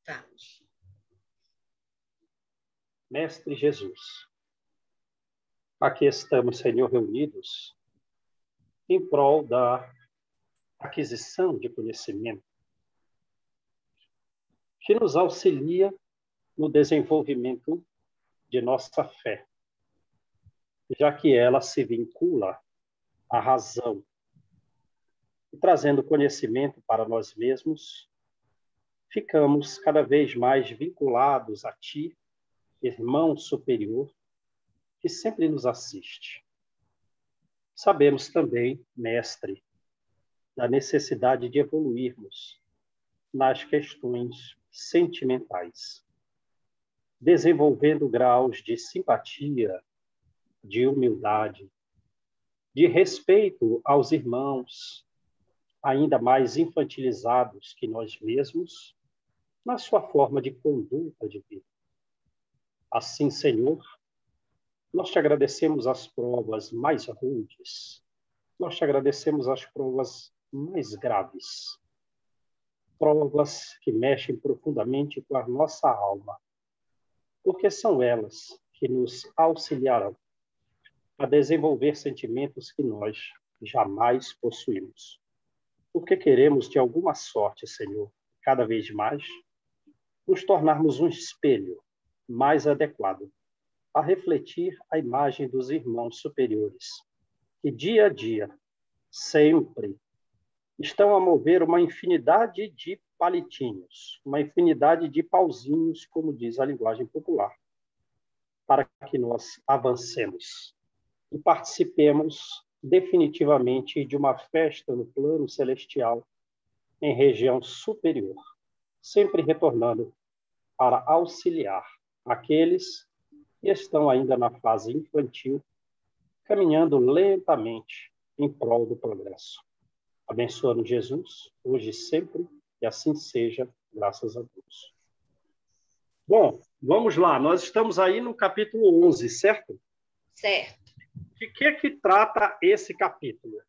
Vamos. Mestre Jesus, aqui estamos, Senhor, reunidos em prol da aquisição de conhecimento que nos auxilia no desenvolvimento de nossa fé, já que ela se vincula à razão. E trazendo conhecimento para nós mesmos, ficamos cada vez mais vinculados a Ti, irmão superior, que sempre nos assiste. Sabemos também, mestre, da necessidade de evoluirmos nas questões sentimentais, desenvolvendo graus de simpatia, de humildade, de respeito aos irmãos, ainda mais infantilizados que nós mesmos, na sua forma de conduta de vida. Assim, Senhor, nós te agradecemos as provas mais rudes, nós te agradecemos as provas mais graves, provas que mexem profundamente com a nossa alma, porque são elas que nos auxiliarão a desenvolver sentimentos que nós jamais possuímos. Porque queremos, de alguma sorte, Senhor, cada vez mais, nos tornarmos um espelho mais adequado a refletir a imagem dos irmãos superiores, que dia a dia, sempre, estão a mover uma infinidade de palitinhos, uma infinidade de pauzinhos, como diz a linguagem popular, para que nós avancemos e participemos definitivamente de uma festa no plano celestial em região superior, sempre retornando para auxiliar aqueles que estão ainda na fase infantil, caminhando lentamente em prol do progresso. Abençoa-nos, Jesus, hoje e sempre, e assim seja, graças a Deus. Bom, vamos lá. Nós estamos aí no capítulo 11, certo? Certo. De que trata esse capítulo?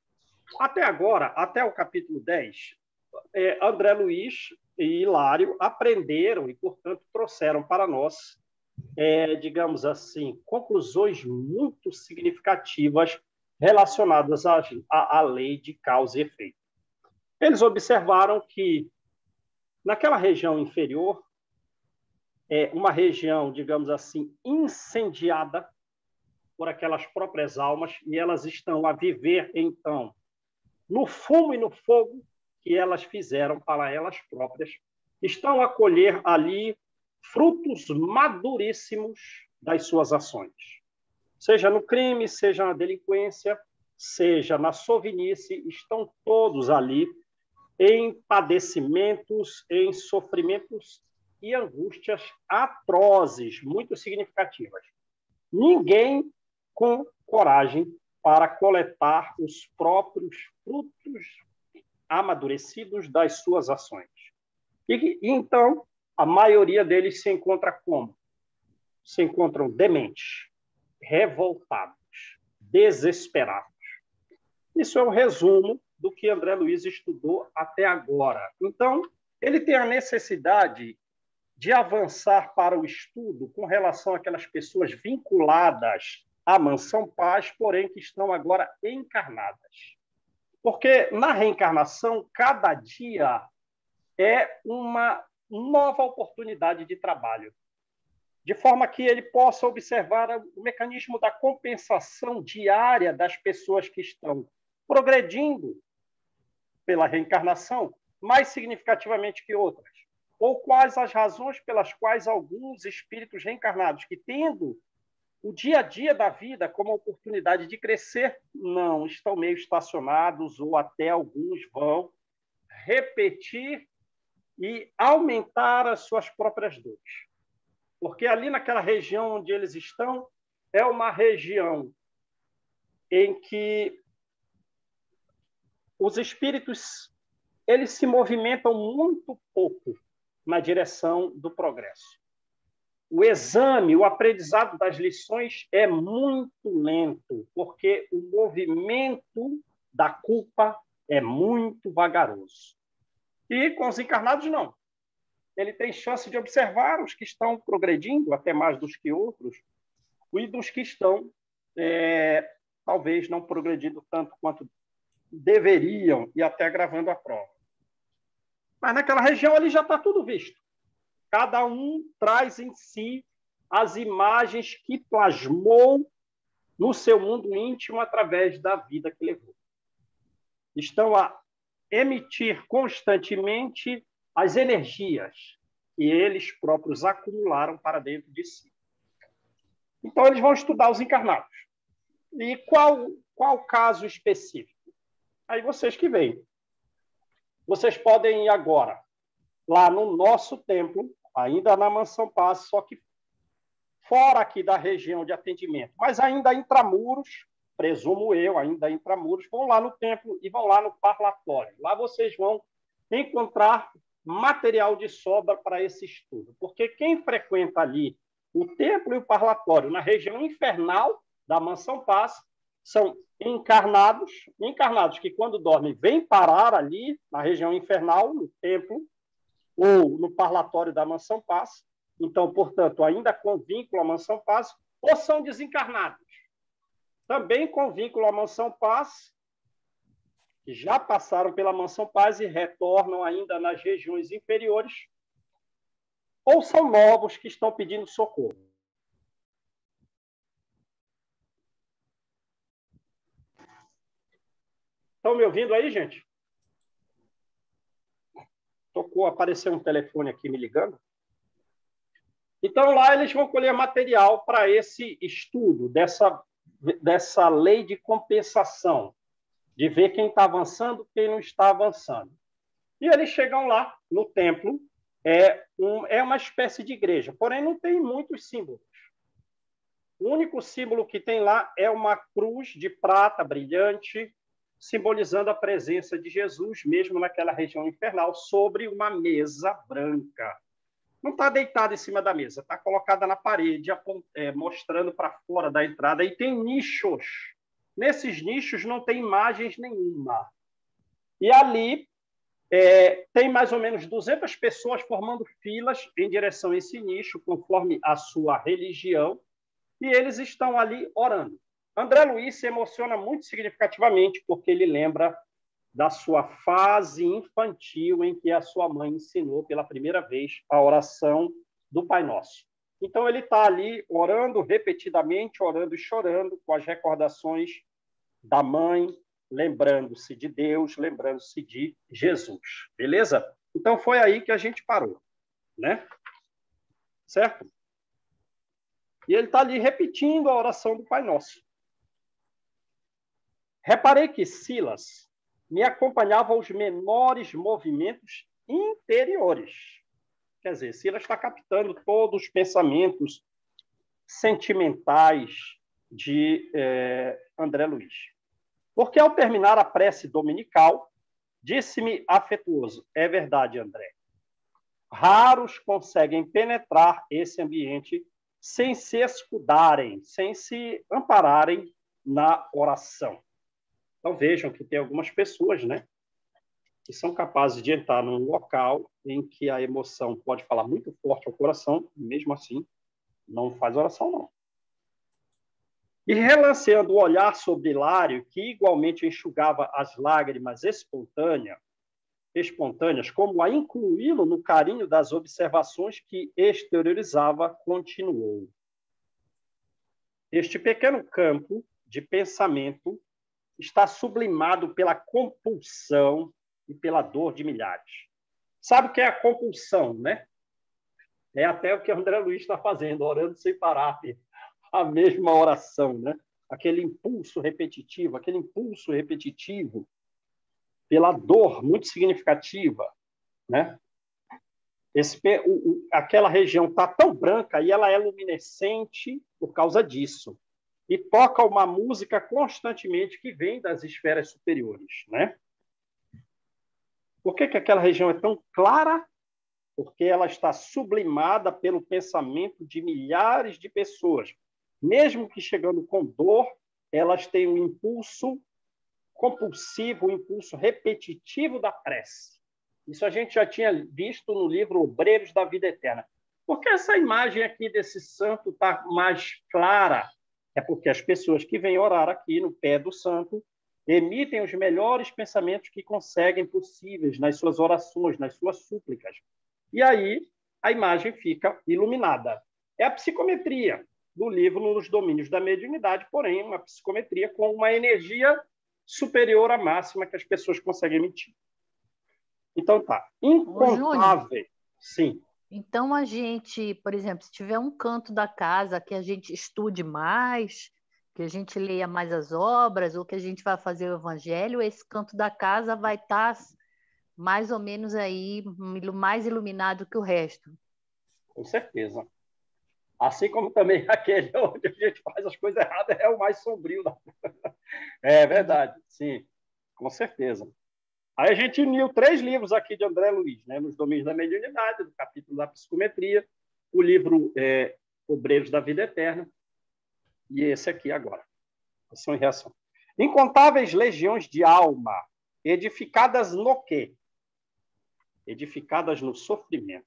Até agora, até o capítulo 10, André Luiz e Hilário aprenderam e, portanto, trouxeram para nós, digamos assim, conclusões muito significativas relacionadas à lei de causa e efeito. Eles observaram que, naquela região inferior, uma região, digamos assim, incendiada por aquelas próprias almas, e elas estão a viver, então, no fumo e no fogo que elas fizeram para elas próprias, estão a colher ali frutos maduríssimos das suas ações. Seja no crime, seja na delinquência, seja na sovinice, estão todos ali em padecimentos, em sofrimentos e angústias atrozes, muito significativas. Ninguém com coragem para coletar os próprios frutos amadurecidos das suas ações. E então, a maioria deles se encontra como? Se encontram dementes, revoltados, desesperados. Isso é o resumo do que André Luiz estudou até agora. Então, ele tem a necessidade de avançar para o estudo com relação àquelas pessoas vinculadas à Mansão Paz, porém que estão agora encarnadas. Porque na reencarnação, cada dia é uma nova oportunidade de trabalho, de forma que ele possa observar o mecanismo da compensação diária das pessoas que estão progredindo pela reencarnação mais significativamente que outras, ou quais as razões pelas quais alguns espíritos reencarnados que, tendo o dia a dia da vida como oportunidade de crescer, não estão meio estacionados, ou até alguns vão repetir e aumentar as suas próprias dores. Porque ali naquela região onde eles estão, é uma região em que os espíritos eles se movimentam muito pouco na direção do progresso. O exame, o aprendizado das lições é muito lento, porque o movimento da culpa é muito vagaroso. E com os encarnados, não. ele tem chance de observar os que estão progredindo, até mais dos que outros, e dos que estão, talvez, não progredindo tanto quanto deveriam, e até gravando a prova. Mas naquela região ali já está tudo visto. Cada um traz em si as imagens que plasmou no seu mundo íntimo através da vida que levou. Estão a emitir constantemente as energias que eles próprios acumularam para dentro de si. Então, eles vão estudar os encarnados. E qual caso específico? Aí vocês que veem. Vocês podem ir agora lá no nosso templo, ainda na Mansão Paz, só que fora aqui da região de atendimento, mas ainda intramuros, presumo eu, ainda intramuros, vão lá no templo e vão lá no parlatório. Lá vocês vão encontrar material de sobra para esse estudo, porque quem frequenta ali o templo e o parlatório na região infernal da Mansão Paz são encarnados que quando dormem vêm parar ali na região infernal, no templo ou no parlatório da Mansão Paz. Então, portanto, ainda com vínculo à Mansão Paz, ou são desencarnados. Também com vínculo à Mansão Paz, que já passaram pela Mansão Paz e retornam ainda nas regiões inferiores, ou são novos que estão pedindo socorro. Estão me ouvindo aí, gente? Apareceu um telefone aqui me ligando. Então, lá eles vão colher material para esse estudo dessa lei de compensação, de ver quem está avançando, quem não está avançando. E eles chegam lá no templo, é uma espécie de igreja, porém não tem muitos símbolos. O único símbolo que tem lá é uma cruz de prata brilhante, simbolizando a presença de Jesus, mesmo naquela região infernal, sobre uma mesa branca. Não está deitada em cima da mesa, está colocada na parede, mostrando para fora da entrada. E tem nichos. Nesses nichos não tem imagens nenhuma. E ali tem mais ou menos 200 pessoas formando filas em direção a esse nicho, conforme a sua religião, e eles estão ali orando. André Luiz se emociona muito significativamente, porque ele lembra da sua fase infantil em que a sua mãe ensinou pela primeira vez a oração do Pai Nosso. Então, ele está ali orando repetidamente, orando e chorando, com as recordações da mãe, lembrando-se de Deus, lembrando-se de Jesus. Beleza? Então, foi aí que a gente parou, né? Certo? E ele está ali repetindo a oração do Pai Nosso. Reparei que Silas me acompanhava aos menores movimentos interiores. Quer dizer, Silas está captando todos os pensamentos sentimentais de André Luiz. Porque ao terminar a prece dominical, disse-me afetuoso: é verdade, André. Raros conseguem penetrar esse ambiente sem se escudarem, sem se ampararem na oração. Então, vejam que tem algumas pessoas, né, que são capazes de entrar num local em que a emoção pode falar muito forte ao coração, e mesmo assim, não faz oração, não. E relanceando o olhar sobre Hilário, que igualmente enxugava as lágrimas espontâneas, como a incluí-lo no carinho das observações que exteriorizava, continuou. Este pequeno campo de pensamento está sublimado pela compulsão e pela dor de milhares. Sabe o que é a compulsão, né? É até o que André Luiz está fazendo, orando sem parar, a mesma oração, né? Aquele impulso repetitivo pela dor muito significativa, né? Aquela região está tão branca e ela é luminescente por causa disso. E toca uma música constantemente que vem das esferas superiores, né? Por que aquela região é tão clara? Porque ela está sublimada pelo pensamento de milhares de pessoas. Mesmo que chegando com dor, elas têm um impulso compulsivo, um impulso repetitivo da prece. Isso a gente já tinha visto no livro Obreiros da Vida Eterna. Por que essa imagem aqui desse santo está mais clara? É porque as pessoas que vêm orar aqui no pé do santo emitem os melhores pensamentos que conseguem possíveis nas suas orações, nas suas súplicas. E aí a imagem fica iluminada. É a psicometria do livro Nos Domínios da Mediunidade, porém uma psicometria com uma energia superior à máxima que as pessoas conseguem emitir. Então tá, Ô, Júnior, incontável, sim. então a gente, por exemplo, se tiver um canto da casa que a gente estude mais, que a gente leia mais as obras, ou que a gente vai fazer o evangelho, esse canto da casa vai estar mais ou menos aí mais iluminado que o resto. Com certeza. Assim como também aquele onde a gente faz as coisas erradas é o mais sombrio. É Entendi. verdade, sim, com certeza. Aí a gente uniu 3 livros aqui de André Luiz, né? Nos Domínios da Mediunidade, do capítulo da psicometria, o livro Obreiros da Vida Eterna, e esse aqui agora, Ação e Reação. Incontáveis legiões de alma, edificadas no quê? Edificadas no sofrimento.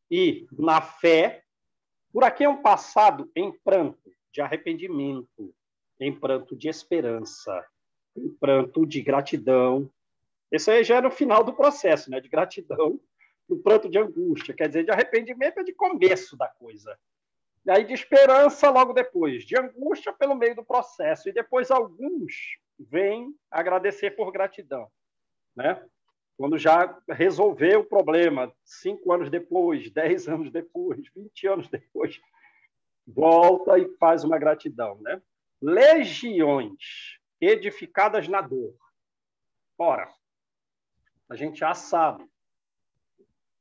E na fé, por aqui é um passado em pranto de arrependimento, em pranto de esperança, em pranto de gratidão. Esse aí já é no final do processo, né? De gratidão, no pranto de angústia. Quer dizer, de arrependimento é de começo da coisa. E aí de esperança logo depois, de angústia pelo meio do processo. E depois alguns vêm agradecer por gratidão, né? Quando já resolveu o problema, 5 anos depois, 10 anos depois, 20 anos depois, volta e faz uma gratidão, né? Legiões edificadas na dor. Ora, a gente já sabe,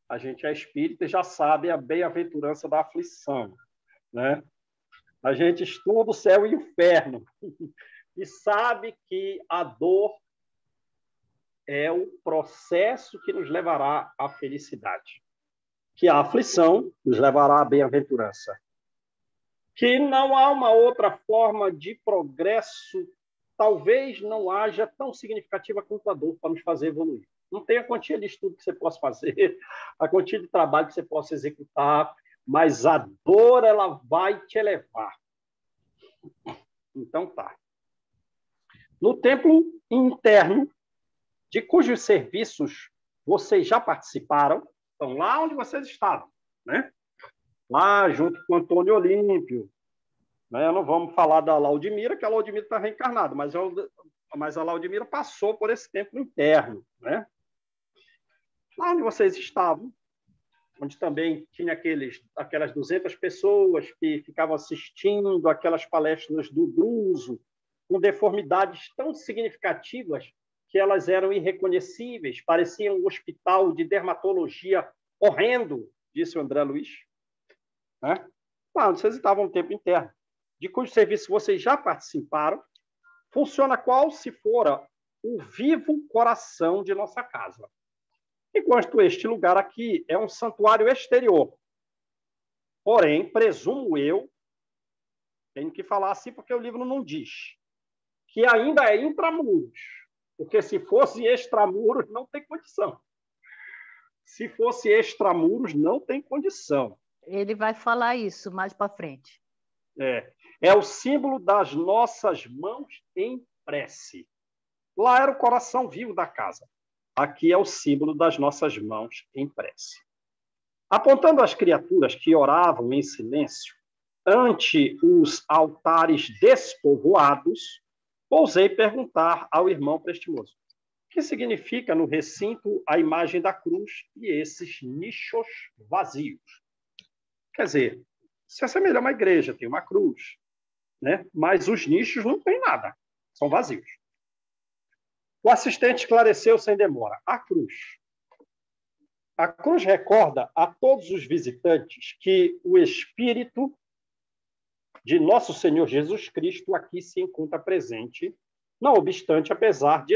a gente é espírita e já sabe a bem-aventurança da aflição, né? A gente estuda o céu e o inferno e sabe que a dor é o processo que nos levará à felicidade, que a aflição nos levará à bem-aventurança, que não há uma outra forma de progresso, talvez não haja tão significativa quanto a dor para nos fazer evoluir. Não tem a quantia de estudo que você possa fazer, a quantia de trabalho que você possa executar, mas a dor ela vai te elevar. Então tá. No templo interno, de cujos serviços vocês já participaram, estão lá onde vocês estavam, né? Lá junto com Antônio Olímpio, né? Não vamos falar da Laudimira, que a Laudimira está reencarnada, mas a Laudimira passou por esse templo interno, né? Lá onde vocês estavam, onde também tinha aquelas 200 pessoas que ficavam assistindo aquelas palestras do Druso, com deformidades tão significativas que elas eram irreconhecíveis, pareciam um hospital de dermatologia horrendo, disse o André Luiz. Né? Lá onde vocês estavam no tempo interno, de cujo serviço vocês já participaram, funciona qual se fora o vivo coração de nossa casa. Enquanto este lugar aqui é um santuário exterior. Porém, presumo eu, tenho que falar assim porque o livro não diz, que ainda é intramuros. Porque se fosse extramuros, não tem condição. Se fosse extramuros, não tem condição. Ele vai falar isso mais para frente. É o símbolo das nossas mãos em prece. Lá era o coração vivo da casa. Aqui é o símbolo das nossas mãos em prece. Apontando às criaturas que oravam em silêncio ante os altares despovoados, ousei perguntar ao irmão Prestimoso: o que significa no recinto a imagem da cruz e esses nichos vazios? Quer dizer, se assemelha a uma igreja, tem uma cruz, né? Mas os nichos não tem nada, são vazios. O assistente esclareceu sem demora: a cruz. A cruz recorda a todos os visitantes que o Espírito de nosso Senhor Jesus Cristo aqui se encontra presente, não obstante, apesar de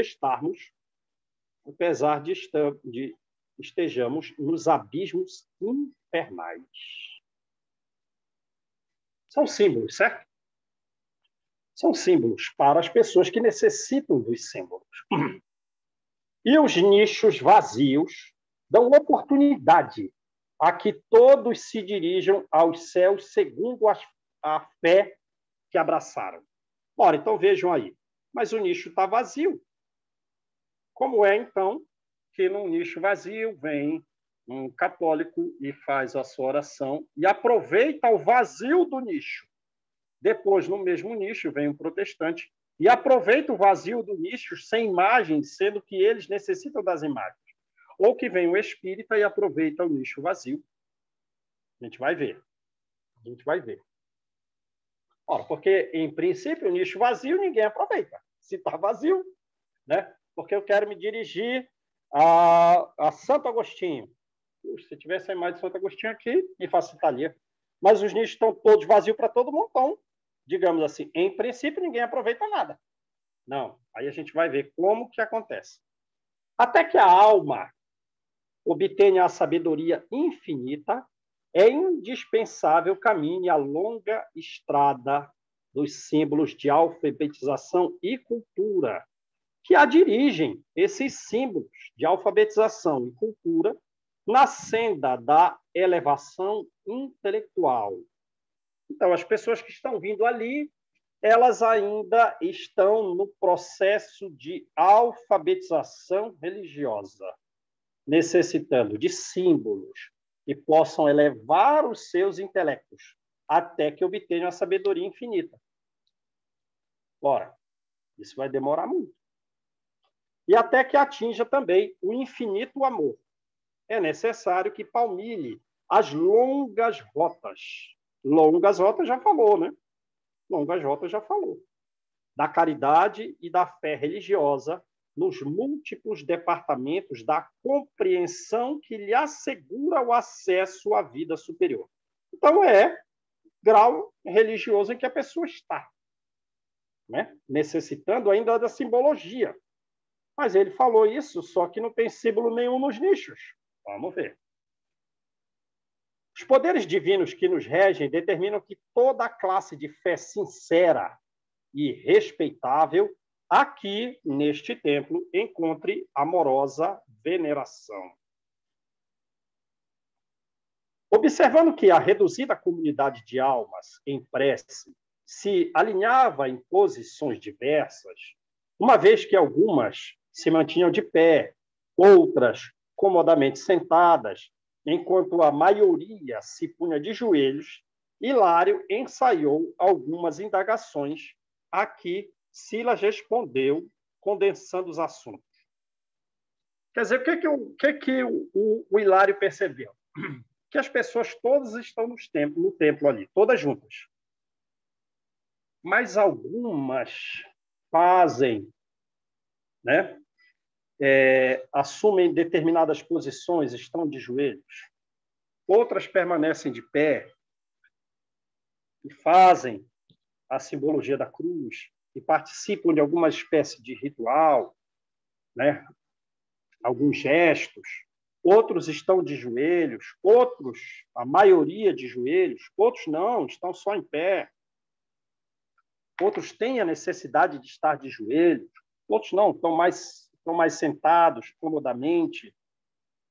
estejamos nos abismos infernais. São símbolos, certo? São símbolos para as pessoas que necessitam dos símbolos. E os nichos vazios dão oportunidade a que todos se dirijam aos céus segundo a fé que abraçaram. Ora, então vejam aí. Mas o nicho está vazio. Como é, então, que num nicho vazio vem um católico e faz a sua oração e aproveita o vazio do nicho. Depois, no mesmo nicho, vem um protestante e aproveita o vazio do nicho sem imagens, sendo que eles necessitam das imagens. Ou que vem o espírita e aproveita o nicho vazio. A gente vai ver. A gente vai ver. Ora, porque, em princípio, o nicho vazio ninguém aproveita. Se está vazio, né? Porque eu quero me dirigir a Santo Agostinho. Se tivesse a imagem de Santo Agostinho aqui, me facilitaria. Mas os nichos estão todos vazios para todo mundo. Então, digamos assim, em princípio, ninguém aproveita nada. Não. Aí a gente vai ver como que acontece. Até que a alma obtenha a sabedoria infinita, é indispensável caminhe a longa estrada dos símbolos de alfabetização e cultura, que a dirigem esses símbolos de alfabetização e cultura na senda da elevação intelectual. Então, as pessoas que estão vindo ali, elas ainda estão no processo de alfabetização religiosa, necessitando de símbolos que possam elevar os seus intelectos até que obtenham a sabedoria infinita. Ora, isso vai demorar muito. E até que atinja também o infinito amor. É necessário que palmilhe as longas rotas. Longas rotas já falou, né? Longas rotas já falou. Da caridade e da fé religiosa nos múltiplos departamentos da compreensão que lhe assegura o acesso à vida superior. Então, é grau religioso em que a pessoa está, né? Necessitando ainda da simbologia. Mas ele falou isso, só que não tem símbolo nenhum nos nichos. Vamos ver. Os poderes divinos que nos regem determinam que toda classe de fé sincera e respeitável aqui, neste templo, encontre amorosa veneração. Observando que a reduzida comunidade de almas em prece se alinhava em posições diversas, uma vez que algumas se mantinham de pé, outras comodamente sentadas, enquanto a maioria se punha de joelhos, Hilário ensaiou algumas indagações a que Silas respondeu, condensando os assuntos. Quer dizer, o que o Hilário percebeu? Que as pessoas todas estão no templo ali, todas juntas. Mas algumas fazem, né? Assumem determinadas posições, estão de joelhos. Outras permanecem de pé e fazem a simbologia da cruz e participam de alguma espécie de ritual, né? Alguns gestos. Outros estão de joelhos, outros, a maioria de joelhos, outros não, estão só em pé. Outros têm a necessidade de estar de joelhos, outros não, estão mais sentados, comodamente.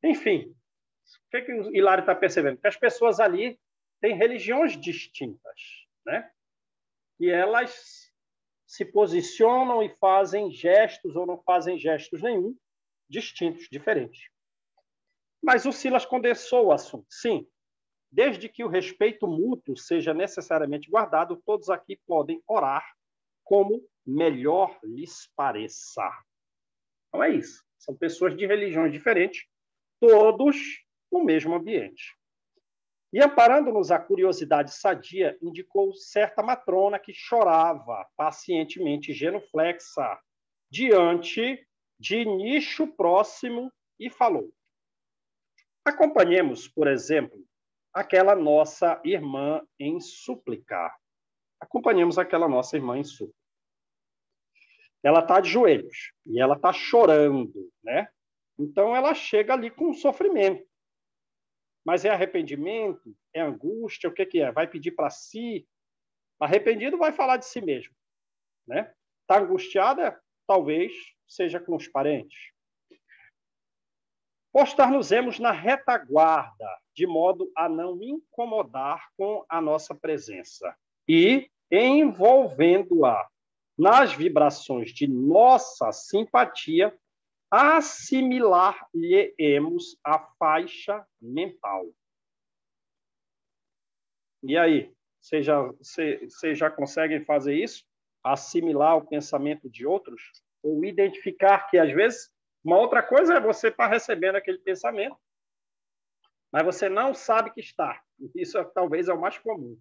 Enfim, o que o Hilário está percebendo? Que as pessoas ali têm religiões distintas, né? E elas se posicionam e fazem gestos ou não fazem gestos nenhum, distintos, diferentes. Mas o Silas condensou o assunto. Sim, desde que o respeito mútuo seja necessariamente guardado, todos aqui podem orar como melhor lhes pareça. Então é isso. São pessoas de religiões diferentes, todos no mesmo ambiente. E amparando-nos a curiosidade sadia, indicou certa matrona que chorava pacientemente, genuflexa, diante de nicho próximo e falou: acompanhemos, por exemplo, aquela nossa irmã em súplica. Acompanhemos aquela nossa irmã em súplica. Ela está de joelhos e ela está chorando, né? Então ela chega ali com sofrimento. Mas é arrependimento? É angústia? O que é? Vai pedir para si? Arrependido vai falar de si mesmo, né? Está angustiada? Talvez seja com os parentes. Postar-nos-emos na retaguarda, de modo a não incomodar com a nossa presença. E, envolvendo-a nas vibrações de nossa simpatia, assimilar-lhe-emos a faixa mental. E aí, vocês já conseguem fazer isso? Assimilar o pensamento de outros? Ou identificar que, às vezes, uma outra coisa é você estar recebendo aquele pensamento, mas você não sabe que está. Isso talvez é o mais comum.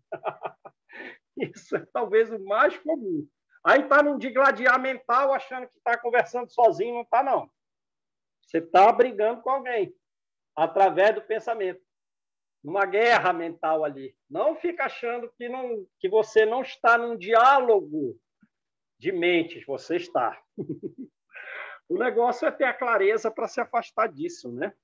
Isso é talvez o mais comum. Aí está num digladiar mental, achando que está conversando sozinho, não está, não. Você está brigando com alguém, através do pensamento. Numa guerra mental ali. Não fica achando que você não está num diálogo de mentes, você está. O negócio é ter a clareza para se afastar disso, né?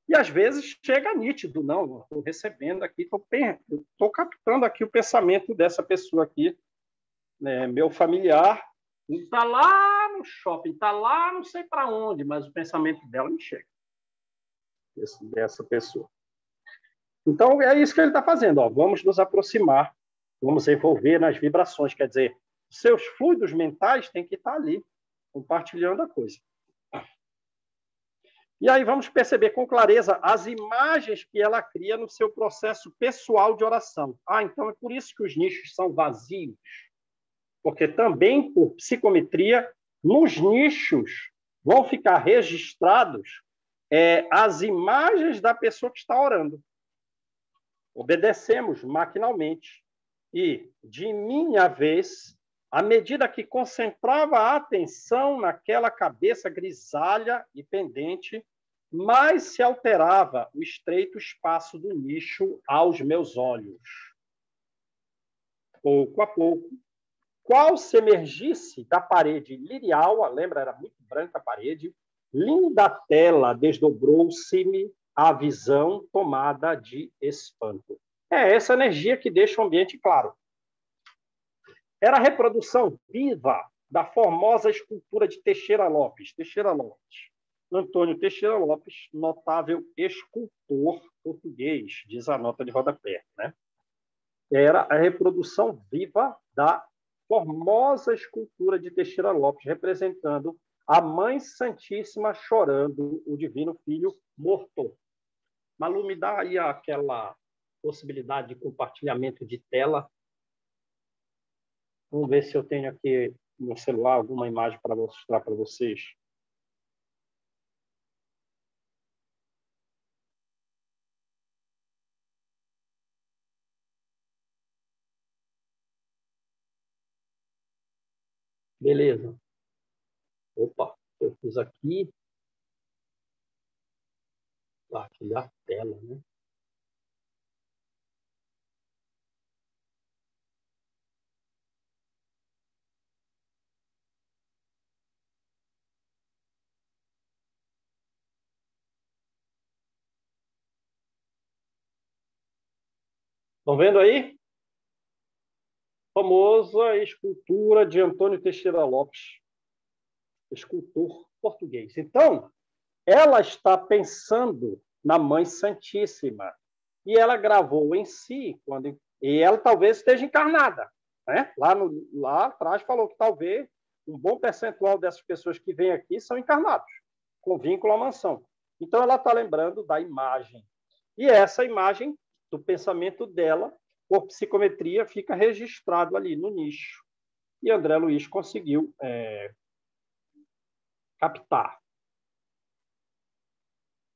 E às vezes chega nítido, não, estou recebendo aqui, estou captando aqui o pensamento dessa pessoa aqui, né, meu familiar, está lá no shopping, está lá não sei para onde, mas o pensamento dela me chega, dessa pessoa. Então, é isso que ele está fazendo. Ó. Vamos nos aproximar, vamos envolver nas vibrações. Quer dizer, seus fluidos mentais têm que estar ali, compartilhando a coisa. E aí vamos perceber com clareza as imagens que ela cria no seu processo pessoal de oração. Então é por isso que os nichos são vazios. Porque também, por psicometria, nos nichos vão ficar registrados as imagens da pessoa que está orando. Obedecemos maquinalmente. E, de minha vez, à medida que concentrava a atenção naquela cabeça grisalha e pendente, mais se alterava o estreito espaço do nicho aos meus olhos. Pouco a pouco, qual se emergisse da parede lirial, lembra, era muito branca a parede, linda tela desdobrou-se-me a visão tomada de espanto. É essa energia que deixa o ambiente claro. Era a reprodução viva da formosa escultura de Teixeira Lopes. Antônio Teixeira Lopes, notável escultor português, diz a nota de rodapé, né? Era a reprodução viva da formosa escultura de Teixeira Lopes, representando a Mãe Santíssima chorando o Divino Filho morto. Malu, me dá aí aquela possibilidade de compartilhamento de tela. Vamos ver se eu tenho aqui no celular alguma imagem para mostrar para vocês. Beleza. Opa, eu fiz aqui. Aqui a tela, né? Estão vendo aí? Famosa escultura de Antônio Teixeira Lopes, escultor português. Então, ela está pensando na Mãe Santíssima e ela gravou em si, e ela talvez esteja encarnada. Né? Lá atrás falou que talvez um bom percentual dessas pessoas que vêm aqui são encarnados, com vínculo à mansão. Então, ela está lembrando da imagem. E essa imagem do pensamento dela, por psicometria, fica registrado ali no nicho. E André Luiz conseguiu captar.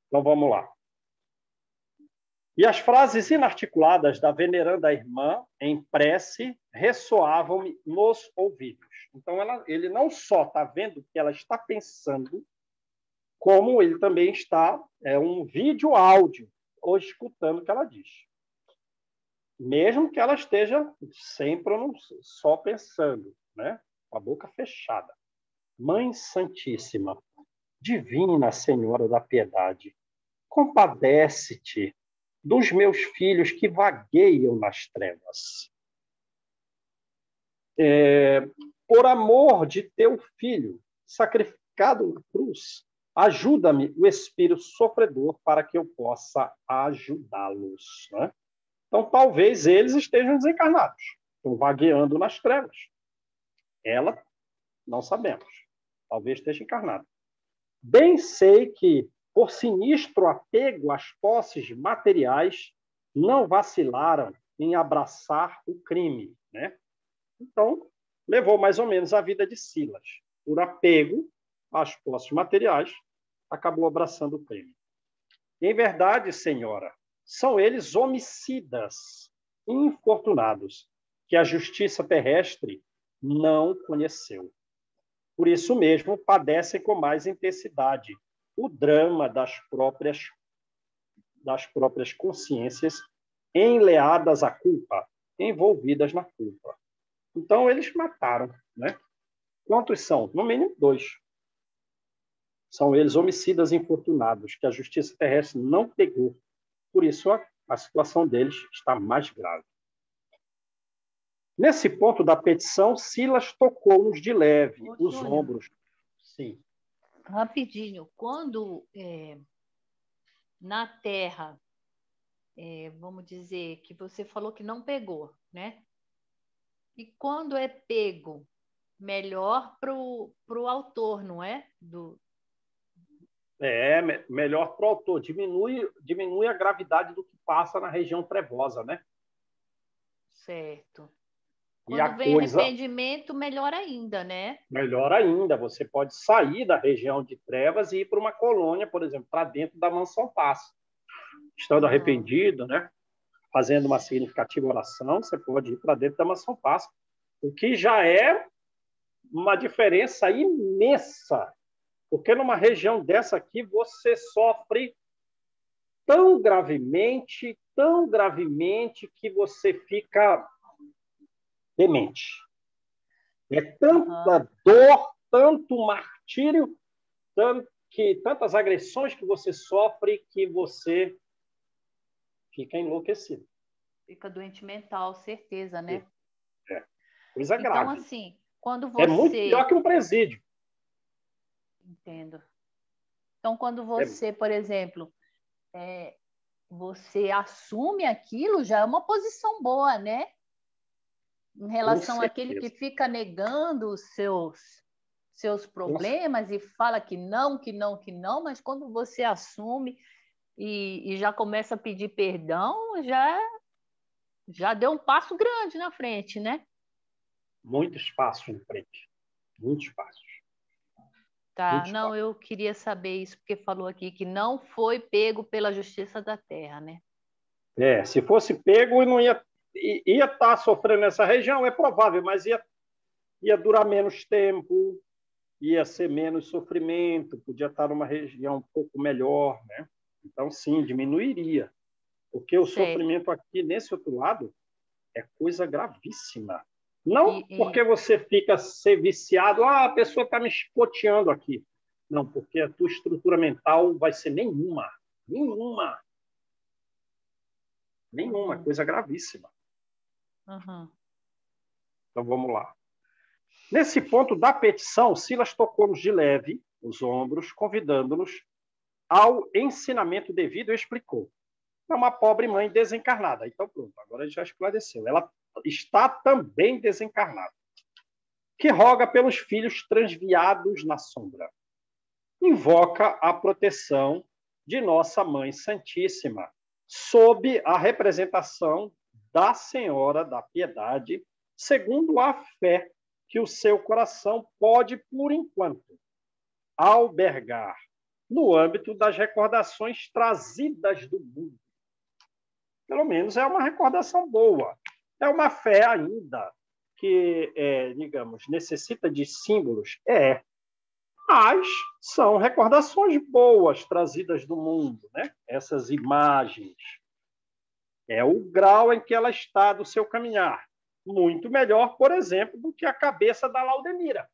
Então, vamos lá. E as frases inarticuladas da veneranda irmã, em prece, ressoavam-me nos ouvidos. Então, ele não só está vendo o que ela está pensando, como ele também está, um vídeo áudio, ou escutando o que ela diz. Mesmo que ela esteja sempre só pensando, né? Com a boca fechada. Mãe Santíssima, Divina Senhora da Piedade, compadece-te dos meus filhos que vagueiam nas trevas. Por amor de teu filho, sacrificado na cruz, Ajuda-me o espírito sofredor para que eu possa ajudá-los. Né? Então, talvez eles estejam desencarnados, estão vagueando nas trevas. Ela, não sabemos. Talvez esteja encarnada. Bem sei que, por sinistro apego às posses materiais, não vacilaram em abraçar o crime. Né? Então, levou mais ou menos a vida de Silas. Por apego às posses materiais, acabou abraçando o crime. Em verdade, senhora, são eles homicidas, infortunados, que a justiça terrestre não conheceu. Por isso mesmo, padecem com mais intensidade o drama das próprias consciências enleadas à culpa, envolvidas na culpa. Então, eles mataram. Né? Quantos são? No mínimo 2. São eles homicidas infortunados, que a justiça terrestre não pegou. Por isso, a situação deles está mais grave. Nesse ponto da petição, Silas tocou-nos de leve os ombros. Sim. Rapidinho, quando na Terra, vamos dizer que você falou que não pegou, né? E quando é pego, melhor para o autor, não é? Melhor para o autor. Diminui a gravidade do que passa na região trevosa, né? Certo. Quando e vem arrependimento, melhor ainda, né? Melhor ainda. Você pode sair da região de trevas e ir para uma colônia, por exemplo, para dentro da mansão paz. Estando arrependido, né? Fazendo uma significativa oração, você pode ir para dentro da mansão paz. O que já é uma diferença imensa. Porque numa região dessa aqui, você sofre tão gravemente, que você fica demente. É tanta dor, tanto martírio, tantas agressões que você sofre que você fica enlouquecido. Fica doente mental, certeza, né? Coisa grave. Então, assim, quando você... É muito pior que um presídio. Entendo. Então, quando você, por exemplo, você assume aquilo, já é uma posição boa, né? Em relação àquele que fica negando os seus problemas e fala que não, mas quando você assume e já começa a pedir perdão, já deu um passo grande na frente, né? Muitos passos na frente. Muitos passos. Tá, não, eu queria saber isso, porque falou aqui que não foi pego pela justiça da terra, né? Se fosse pego, não ia estar sofrendo nessa região, é provável, mas ia durar menos tempo, ia ser menos sofrimento, podia estar numa região um pouco melhor, né? Então, sim, diminuiria. Porque o sofrimento aqui, nesse outro lado, é coisa gravíssima. Não porque você fica ser viciado, a pessoa está me espoteando aqui. Não, porque a tua estrutura mental vai ser nenhuma. Coisa gravíssima. Então, vamos lá. Nesse ponto da petição, Silas tocou-nos de leve os ombros, convidando-nos ao ensinamento devido e explicou. É uma pobre mãe desencarnada. Então, pronto, agora ele já esclareceu. Ela está também desencarnada, que roga pelos filhos transviados na sombra. Invoca a proteção de Nossa Mãe Santíssima, sob a representação da Senhora da Piedade, segundo a fé que o seu coração pode, por enquanto, albergar no âmbito das recordações trazidas do mundo. Pelo menos é uma recordação boa. É uma fé ainda que, digamos, necessita de símbolos. Mas são recordações boas trazidas do mundo, né? Essas imagens. É o grau em que ela está do seu caminhar. Muito melhor, por exemplo, do que a cabeça da Laudemira.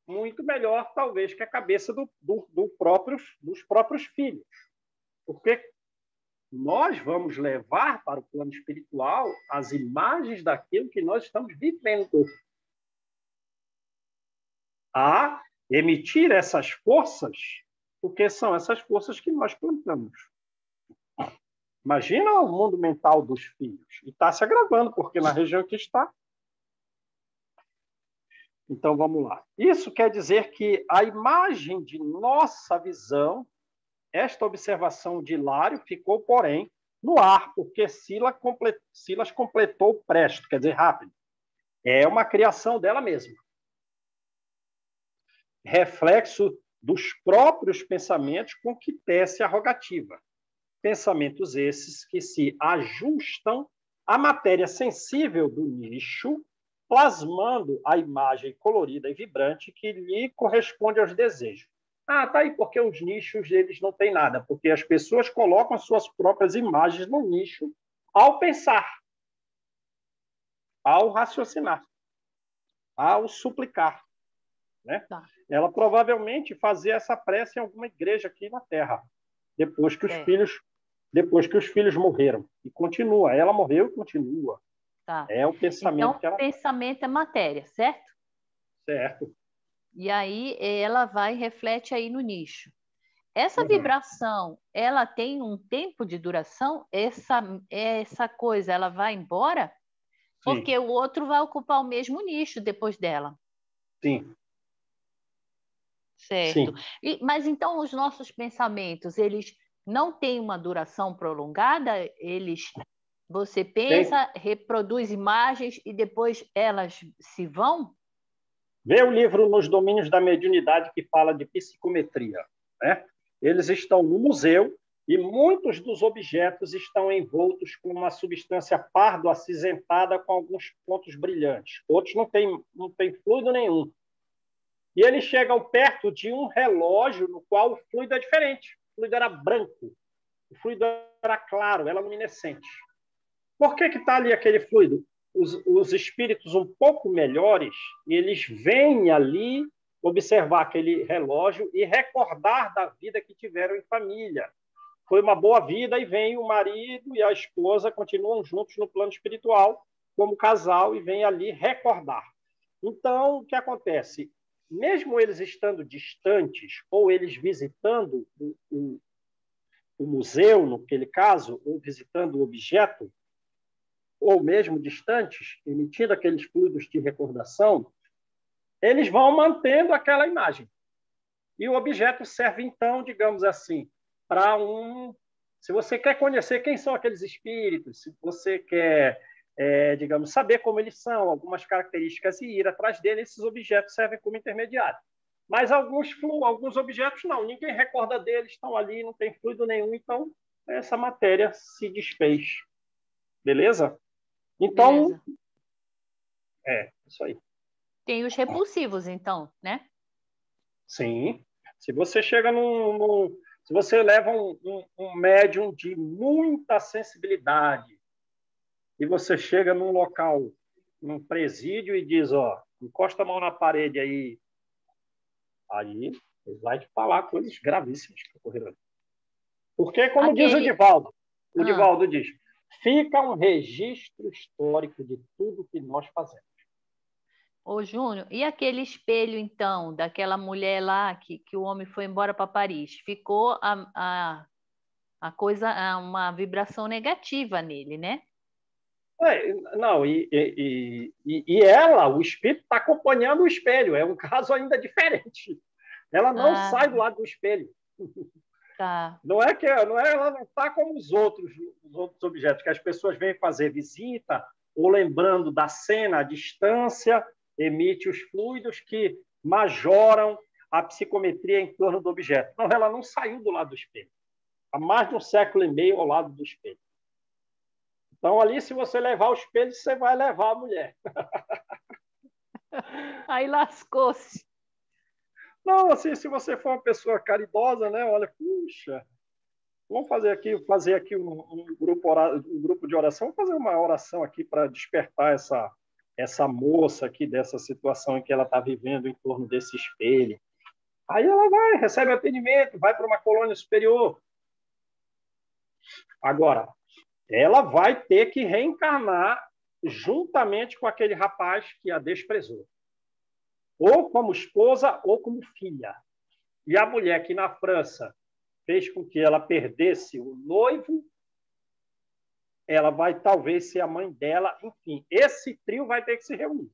Muito melhor, talvez, que a cabeça dos próprios filhos. Porque nós vamos levar para o plano espiritual as imagens daquilo que nós estamos vivendo. Há emitir essas forças, porque são essas forças que nós plantamos. Imagina o mundo mental dos filhos. E está se agravando, porque na região que está. Então, vamos lá. Isso quer dizer que a imagem de nossa visão, esta observação de Hilário, ficou, porém, no ar, porque Silas completou presto, quer dizer, rápido. É uma criação dela mesma. Reflexo dos próprios pensamentos com que tece a rogativa. Pensamentos esses que se ajustam à matéria sensível do nicho, plasmando a imagem colorida e vibrante que lhe corresponde aos desejos. Ah, tá aí porque os nichos eles não têm nada, porque as pessoas colocam suas próprias imagens no nicho ao pensar, ao raciocinar, ao suplicar, né? Tá. Ela provavelmente fazia essa prece em alguma igreja aqui na Terra, depois que os filhos morreram. E continua, ela morreu e continua. Tá. É o pensamento Então, que ela pensamento é matéria, certo? certo. E aí ela vai e reflete aí no nicho. Essa vibração, ela tem um tempo de duração? Essa coisa, ela vai embora? Porque Sim. o outro vai ocupar o mesmo nicho depois dela. Sim. Certo. Sim. Mas então os nossos pensamentos, eles não têm uma duração prolongada? Você Tem. pensa, reproduz imagens e depois elas se vão? Vê o livro Nos Domínios da Mediunidade que fala de psicometria, né? Eles estão no museu e muitos dos objetos estão envoltos com uma substância pardo acinzentada com alguns pontos brilhantes. Outros não tem fluido nenhum. E eles chegam perto de um relógio no qual o fluido é diferente. O fluido era branco, o fluido era claro, era luminescente. Por que está ali aquele fluido? Os espíritos um pouco melhores, eles vêm ali observar aquele relógio e recordar da vida que tiveram em família. Foi uma boa vida e vem o marido e a esposa, continuam juntos no plano espiritual, como casal, e vem ali recordar. Então, o que acontece? Mesmo eles estando distantes, ou eles visitando o museu, naquele caso, ou visitando o objeto, ou mesmo distantes, emitindo aqueles fluidos de recordação, eles vão mantendo aquela imagem. E o objeto serve, então, digamos assim, para um... Se você quer conhecer quem são aqueles espíritos, se você quer, digamos, saber como eles são, algumas características e ir atrás deles, esses objetos servem como intermediário. Mas alguns objetos não, ninguém recorda deles, estão ali, não tem fluido nenhum, então essa matéria se desfez. Beleza? Então, Beleza. Isso aí. Tem os repulsivos, então, né? Sim. Se você chega se você leva um médium de muita sensibilidade e você chega num local, num presídio e diz, ó, encosta a mão na parede aí ele vai te falar coisas gravíssimas que ocorreram. Porque, como diz o Divaldo diz, fica um registro histórico de tudo que nós fazemos. Ô, Júnior, e aquele espelho, então, daquela mulher lá que o homem foi embora para Paris? Ficou a coisa, uma vibração negativa nele, né? Não, ela, o espírito, está acompanhando o espelho. É um caso ainda diferente. Ela não sai do lado do espelho. Tá. Ela não está como os outros objetos, que as pessoas vêm fazer visita, ou lembrando da cena à distância, emite os fluidos que majoram a psicometria em torno do objeto. Não, ela não saiu do lado do espelho. Há mais de um século e meio ao lado do espelho. Então, ali, se você levar o espelho, você vai levar a mulher. Aí lascou-se. Não, assim, se você for uma pessoa caridosa, né? Olha, puxa, vamos fazer aqui um grupo de oração, vamos fazer uma oração aqui para despertar essa moça aqui dessa situação em que ela está vivendo em torno desse espelho. Aí ela vai, recebe atendimento, vai para uma colônia superior. Agora, ela vai ter que reencarnar juntamente com aquele rapaz que a desprezou. ou como esposa ou como filha. E a mulher que na França fez com que ela perdesse o noivo, ela vai talvez ser a mãe dela. Enfim, esse trio vai ter que se reunir.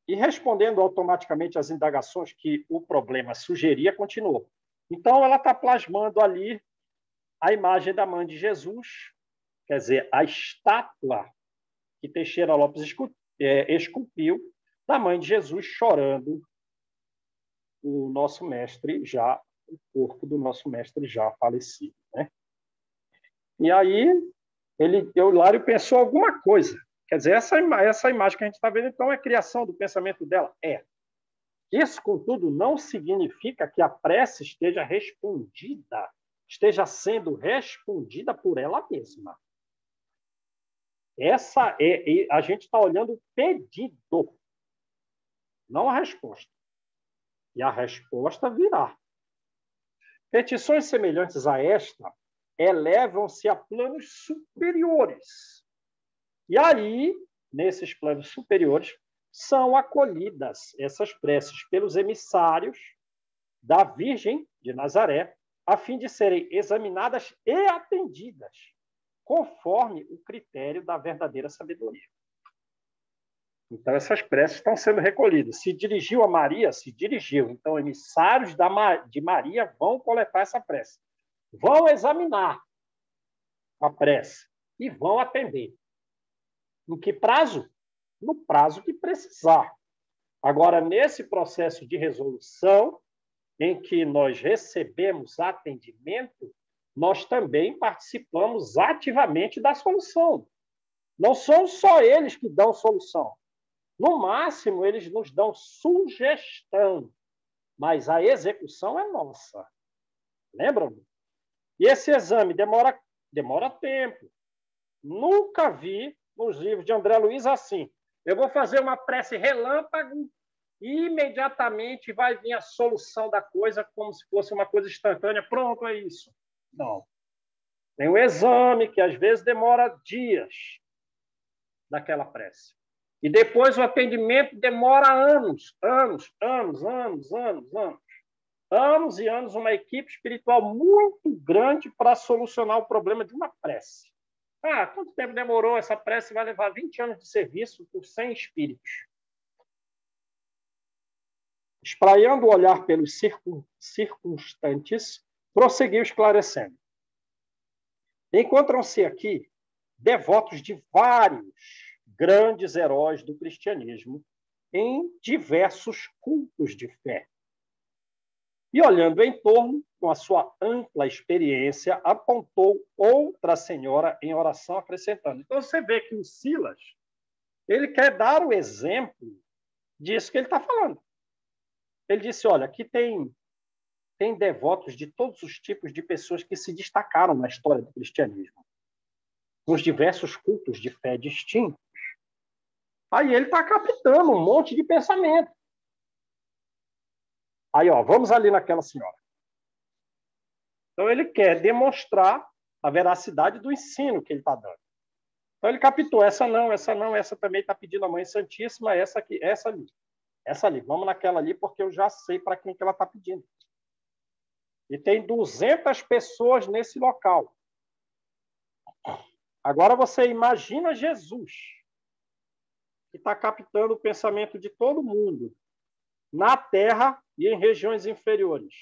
E respondendo automaticamente às indagações que o problema sugeria, continuou. Então, ela está plasmando ali a imagem da mãe de Jesus, quer dizer, a estátua que Teixeira Lopes esculpiu da mãe de Jesus chorando o nosso mestre já, o corpo do nosso mestre já falecido, né? E aí, o Hilário pensou alguma coisa. Quer dizer, essa imagem que a gente está vendo, então, é criação do pensamento dela? É. Isso, contudo, não significa que a prece esteja respondida, esteja sendo respondida por ela mesma. A gente está olhando o pedido, não a resposta. E a resposta virá. Petições semelhantes a esta elevam-se a planos superiores. E aí, nesses planos superiores, são acolhidas essas preces pelos emissários da Virgem de Nazaré, a fim de serem examinadas e atendidas, conforme o critério da verdadeira sabedoria. Então, essas preces estão sendo recolhidas. Se dirigiu a Maria? Se dirigiu. Então, emissários de Maria vão coletar essa prece. Vão examinar a prece e vão atender. Em que prazo? No prazo que precisar. Agora, nesse processo de resolução, em que nós recebemos atendimento, nós também participamos ativamente da solução. Não são só eles que dão solução. No máximo, eles nos dão sugestão, mas a execução é nossa. Lembram? E esse exame demora tempo. Nunca vi nos livros de André Luiz assim. Eu vou fazer uma prece relâmpago e imediatamente vai vir a solução da coisa como se fosse uma coisa instantânea. Pronto, é isso. Não. Tem um exame que às vezes demora dias daquela prece. E depois o atendimento demora anos. Anos e anos, uma equipe espiritual muito grande para solucionar o problema de uma prece. Quanto tempo demorou? Essa prece vai levar 20 anos de serviço por 100 espíritos. Espraiando o olhar pelos circunstantes, prosseguiu esclarecendo. Encontram-se aqui devotos de vários grandes heróis do cristianismo em diversos cultos de fé. E, olhando em torno, com a sua ampla experiência, apontou outra senhora em oração, acrescentando. Então, você vê que o Silas, ele quer dar o exemplo disso que ele está falando. Ele disse, olha, aqui tem devotos de todos os tipos de pessoas que se destacaram na história do cristianismo, nos diversos cultos de fé distintos. Aí ele está captando um monte de pensamento. Aí, vamos ali naquela senhora. Então, ele quer demonstrar a veracidade do ensino que ele está dando. Então, ele captou, essa não, essa também está pedindo a Mãe Santíssima, essa aqui, essa ali. Vamos naquela ali, porque eu já sei para quem que ela está pedindo. E tem 200 pessoas nesse local. Agora, você imagina Jesus, que está captando o pensamento de todo mundo, na Terra e em regiões inferiores.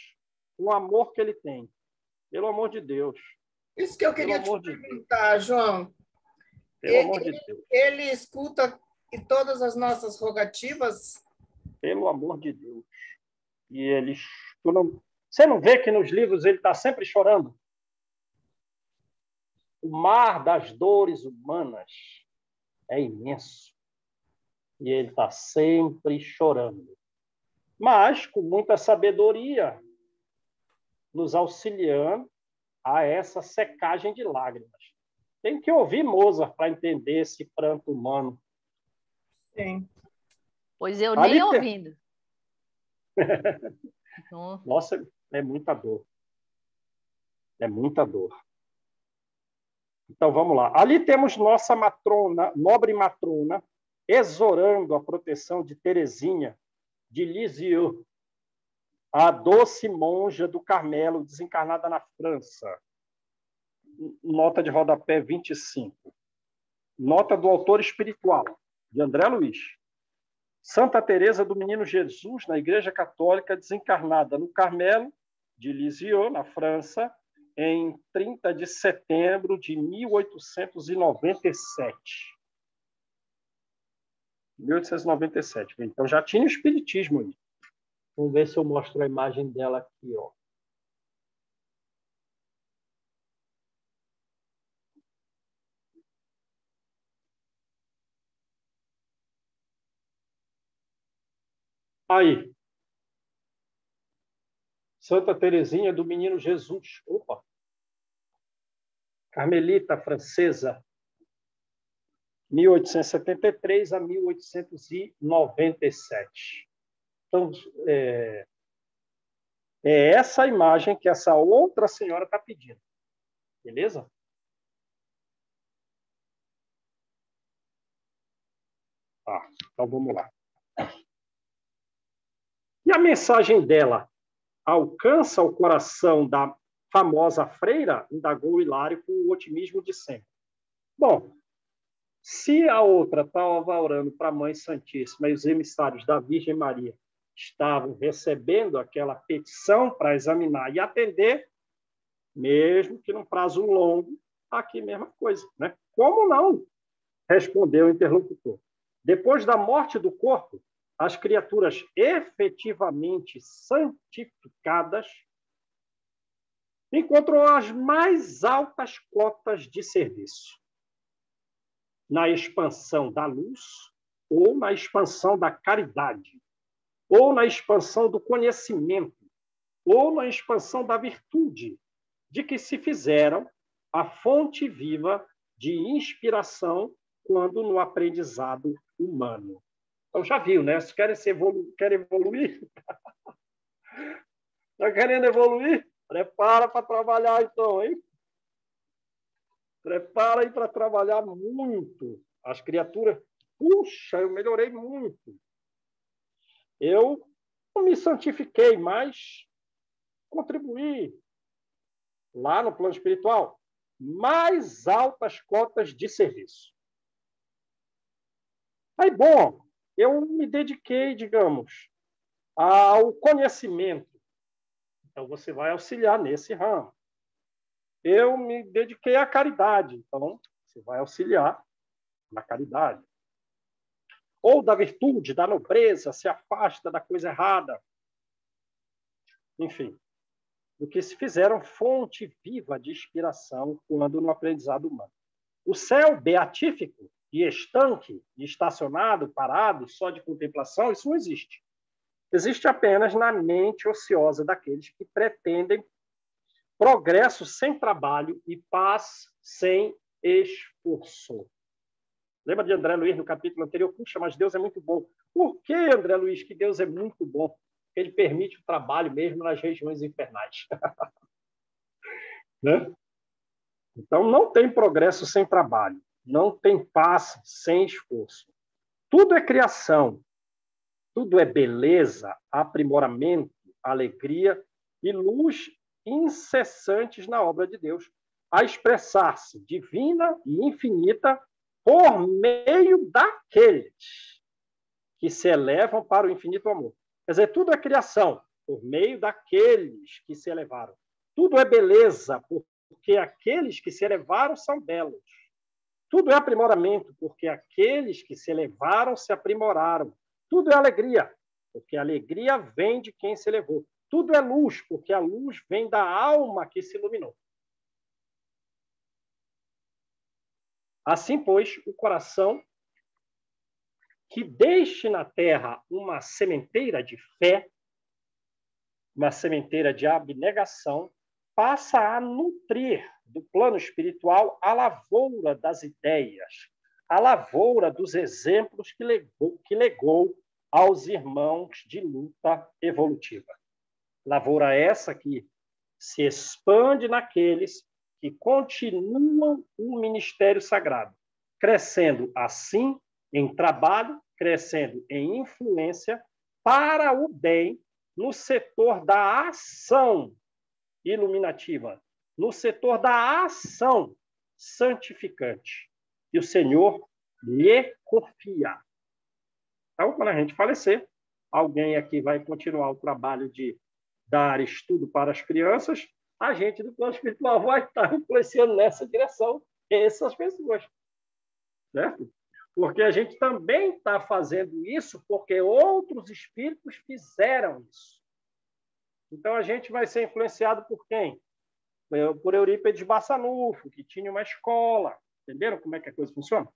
O amor que ele tem. Pelo amor de Deus. Isso que eu queria te perguntar, João. Pelo amor de Deus. Ele escuta todas as nossas rogativas? Pelo amor de Deus. E ele... Você não vê que nos livros ele está sempre chorando? O mar das dores humanas é imenso. E ele está sempre chorando. Mas com muita sabedoria, nos auxiliando a essa secagem de lágrimas. Tem que ouvir Mozart para entender esse pranto humano. Sim. Pois eu nem ouvindo. Nossa, é muita dor. É muita dor. Então, vamos lá. Ali temos nossa matrona, nobre matrona, exorando a proteção de Teresinha de Lisieux, a doce monja do Carmelo, desencarnada na França. Nota de rodapé 25. Nota do autor espiritual, de André Luiz. Santa Teresa do Menino Jesus, na Igreja Católica, desencarnada no Carmelo, de Lisieux, na França, em 30 de setembro de 1897. 1897. Então, já tinha o espiritismo aí. Vamos ver se eu mostro a imagem dela aqui, ó. Aí. Santa Teresinha do Menino Jesus. Opa! Carmelita francesa, 1873 a 1897. Então, é essa imagem que essa outra senhora está pedindo. Beleza? Tá, então vamos lá. E a mensagem dela alcança o coração da famosa freira? Indagou Hilário com o otimismo de sempre. Bom, se a outra estava orando para a Mãe Santíssima e os emissários da Virgem Maria estavam recebendo aquela petição para examinar e atender, mesmo que num prazo longo, aqui mesma coisa, né? Como não? Respondeu o interlocutor. Depois da morte do corpo, as criaturas efetivamente santificadas encontram as mais altas cotas de serviço na expansão da luz, ou na expansão da caridade, ou na expansão do conhecimento, ou na expansão da virtude, de que se fizeram a fonte viva de inspiração quando no aprendizado humano. Então, já viu, né? Se querem evoluir? Está querendo evoluir? Prepara para trabalhar, então, hein? Prepara aí para trabalhar muito. As criaturas... Puxa, eu melhorei muito. Eu não me santifiquei, mas contribuí lá no plano espiritual. Mais altas cotas de serviço. Aí, bom, eu me dediquei, digamos, ao conhecimento. Então, você vai auxiliar nesse ramo. Eu me dediquei à caridade. Então, você vai auxiliar na caridade. Ou da virtude, da nobreza, se afasta da coisa errada. Enfim, do que se fizeram fonte viva de inspiração quando no aprendizado humano. O céu beatífico e estanque, e estacionado, parado, só de contemplação, isso não existe. Existe apenas na mente ociosa daqueles que pretendem progresso sem trabalho e paz sem esforço. Lembra de André Luiz no capítulo anterior? Puxa, mas Deus é muito bom. Por que, André Luiz, que Deus é muito bom? Ele permite o trabalho mesmo nas regiões infernais. Né? Então, não tem progresso sem trabalho. Não tem paz sem esforço. Tudo é criação. Tudo é beleza, aprimoramento, alegria e luz incessantes na obra de Deus, a expressar-se divina e infinita por meio daqueles que se elevam para o infinito amor. Quer dizer, tudo é criação por meio daqueles que se elevaram. Tudo é beleza porque aqueles que se elevaram são belos. Tudo é aprimoramento porque aqueles que se elevaram se aprimoraram. Tudo é alegria, porque a alegria vem de quem se elevou. Tudo é luz, porque a luz vem da alma que se iluminou. Assim, pois, o coração que deixe na terra uma sementeira de fé, uma sementeira de abnegação, passa a nutrir do plano espiritual a lavoura das ideias, a lavoura dos exemplos que legou aos irmãos de luta evolutiva. Lavoura essa que se expande naqueles que continuam o ministério sagrado, crescendo assim em trabalho, crescendo em influência para o bem no setor da ação iluminativa, no setor da ação santificante. E o Senhor lhe confia. Então, quando a gente falecer, alguém aqui vai continuar o trabalho de dar estudo para as crianças, a gente do plano espiritual vai estar influenciando nessa direção essas pessoas. Certo? Porque a gente também está fazendo isso porque outros espíritos fizeram isso. Então, a gente vai ser influenciado por quem? Por Eurípides Bassanufo, que tinha uma escola. Entenderam como é que a coisa funciona?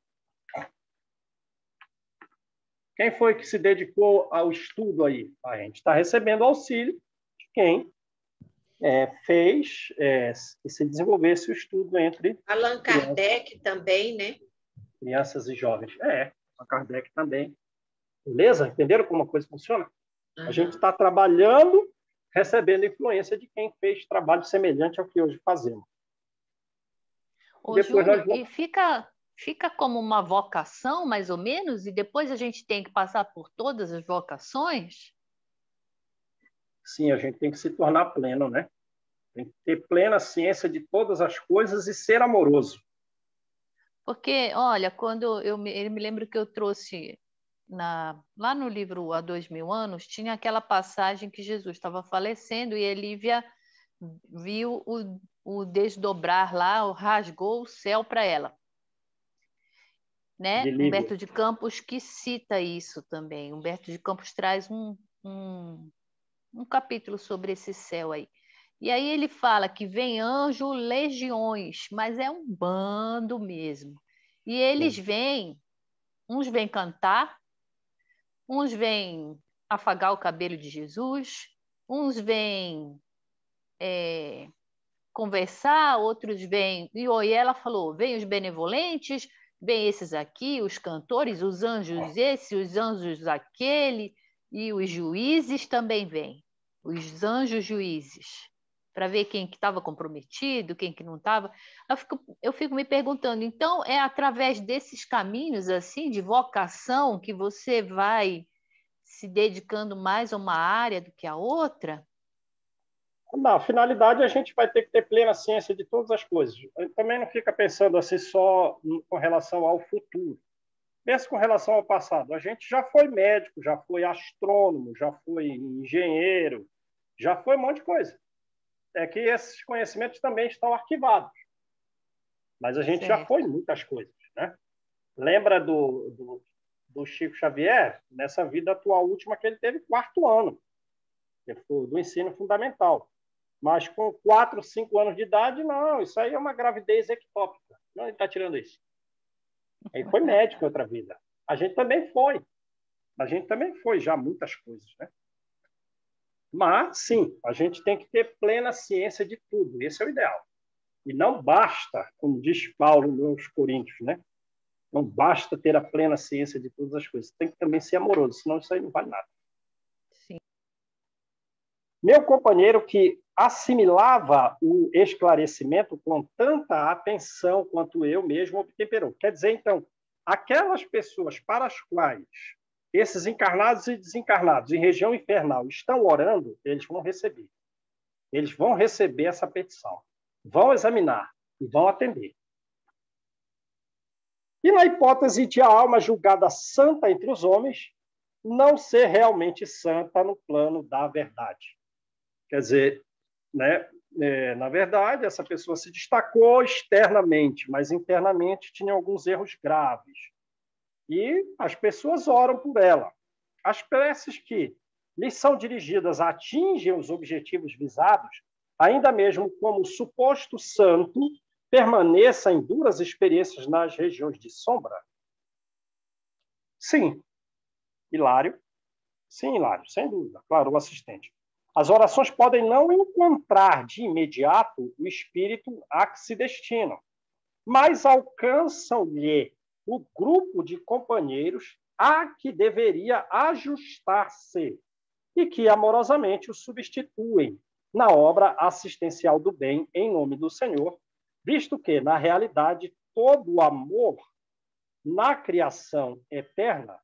Quem foi que se dedicou ao estudo aí? A gente está recebendo auxílio de quem fez que se desenvolvesse o estudo entre Allan Kardec também, né? Crianças e jovens. Allan Kardec também. Beleza? Entenderam como a coisa funciona? A gente está trabalhando, recebendo influência de quem fez trabalho semelhante ao que hoje fazemos. Ô, Júlio, e fica como uma vocação, mais ou menos, e depois a gente tem que passar por todas as vocações? Sim, a gente tem que se tornar pleno, né? Tem que ter plena ciência de todas as coisas e ser amoroso. Porque, olha, quando eu me lembro que eu trouxe lá no livro Há 2000 anos, tinha aquela passagem que Jesus estava falecendo e Elívia viu o desdobrar lá, rasgou o céu para ela. Né? Humberto de Campos que cita isso também. Humberto de Campos traz um capítulo sobre esse céu aí. E aí ele fala que vem anjo legiões, mas é um bando mesmo. E eles vêm, uns vêm cantar, uns vêm afagar o cabelo de Jesus, uns vêm conversar, outros vêm... E ela falou, vêm os benevolentes, vêm esses aqui, os cantores, os anjos esse, os anjos aquele, e os juízes também vêm. Os anjos juízes, para ver quem que estava comprometido, quem que não estava. Eu fico me perguntando, então é através desses caminhos assim de vocação que você vai se dedicando mais a uma área do que a outra? Na finalidade, a gente vai ter que ter plena ciência de todas as coisas. Também não fica pensando assim só com relação ao futuro. Pensa com relação ao passado. A gente já foi médico, já foi astrônomo, já foi engenheiro, já foi um monte de coisa. É que esses conhecimentos também estão arquivados. Mas a gente já foi muitas coisas, né? Lembra do Chico Xavier? Nessa vida atual última que ele teve 4º ano do ensino fundamental. Mas com 4, 5 anos de idade, não, isso aí é uma gravidez ectópica. Não, ele está tirando isso. Ele foi médico em outra vida. A gente também foi. A gente também foi já muitas coisas, né? Mas, sim, a gente tem que ter plena ciência de tudo. Esse é o ideal. E não basta, como diz Paulo nos Coríntios, né? Não basta ter a plena ciência de todas as coisas. Tem que também ser amoroso, senão isso aí não vale nada. Sim. Meu companheiro que assimilava o esclarecimento com tanta atenção quanto eu mesmo obtemperou. Quer dizer, então, aquelas pessoas para as quais esses encarnados e desencarnados em região infernal estão orando, eles vão receber. Eles vão receber essa petição. Vão examinar e vão atender. E na hipótese de a alma julgada santa entre os homens, não ser realmente santa no plano da verdade. Quer dizer, né, na verdade, essa pessoa se destacou externamente, mas internamente tinha alguns erros graves. E as pessoas oram por ela. As preces que lhes são dirigidas atingem os objetivos visados, ainda mesmo como suposto santo permaneça em duras experiências nas regiões de sombra? Sim, Hilário. Sim, Hilário, sem dúvida. Claro, o assistente. As orações podem não encontrar de imediato o espírito a que se destinam, mas alcançam-lhe o grupo de companheiros a que deveria ajustar-se e que amorosamente o substituem na obra assistencial do bem em nome do Senhor, visto que, na realidade, todo o amor na criação eterna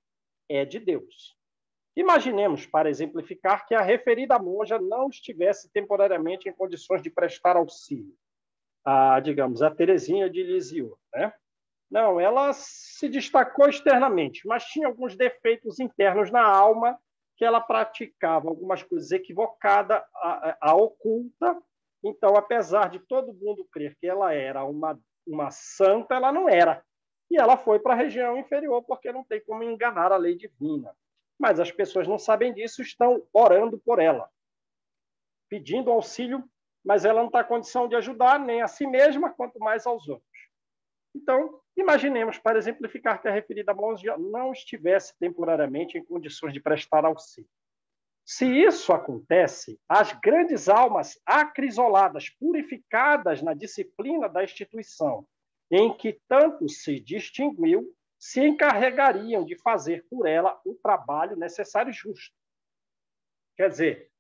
é de Deus. Imaginemos, para exemplificar, que a referida monja não estivesse temporariamente em condições de prestar auxílio digamos, a Teresinha de Lisieux, né? Não, ela se destacou externamente, mas tinha alguns defeitos internos na alma, que ela praticava algumas coisas equivocadas, a oculta. Então, apesar de todo mundo crer que ela era uma santa, ela não era. E ela foi para a região inferior, porque não tem como enganar a lei divina. Mas as pessoas não sabem disso, estão orando por ela, pedindo auxílio, mas ela não está em condição de ajudar nem a si mesma, quanto mais aos outros. Então, imaginemos, para exemplificar, que a referida monja não estivesse temporariamente em condições de prestar auxílio. Se isso acontece, as grandes almas acrisoladas, purificadas na disciplina da instituição, em que tanto se distinguiu, se encarregariam de fazer por ela o trabalho necessário e justo. Quer dizer,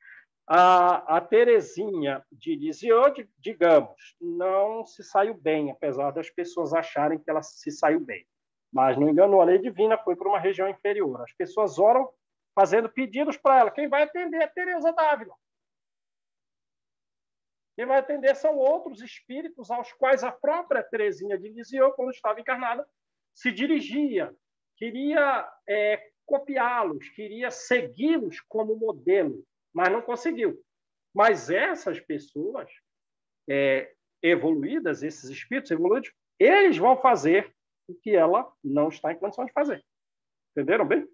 a Teresinha de Lisieux, digamos, não se saiu bem, apesar das pessoas acharem que ela se saiu bem. Mas não enganou a lei divina, foi para uma região inferior. As pessoas oram fazendo pedidos para ela. Quem vai atender é Teresa d'Ávila. Quem vai atender são outros espíritos aos quais a própria Teresinha de Lisieux, quando estava encarnada, se dirigia, queria copiá-los, queria segui-los como modelo, mas não conseguiu. Mas essas pessoas evoluídas, esses espíritos evoluídos, eles vão fazer o que ela não está em condição de fazer. Entenderam bem?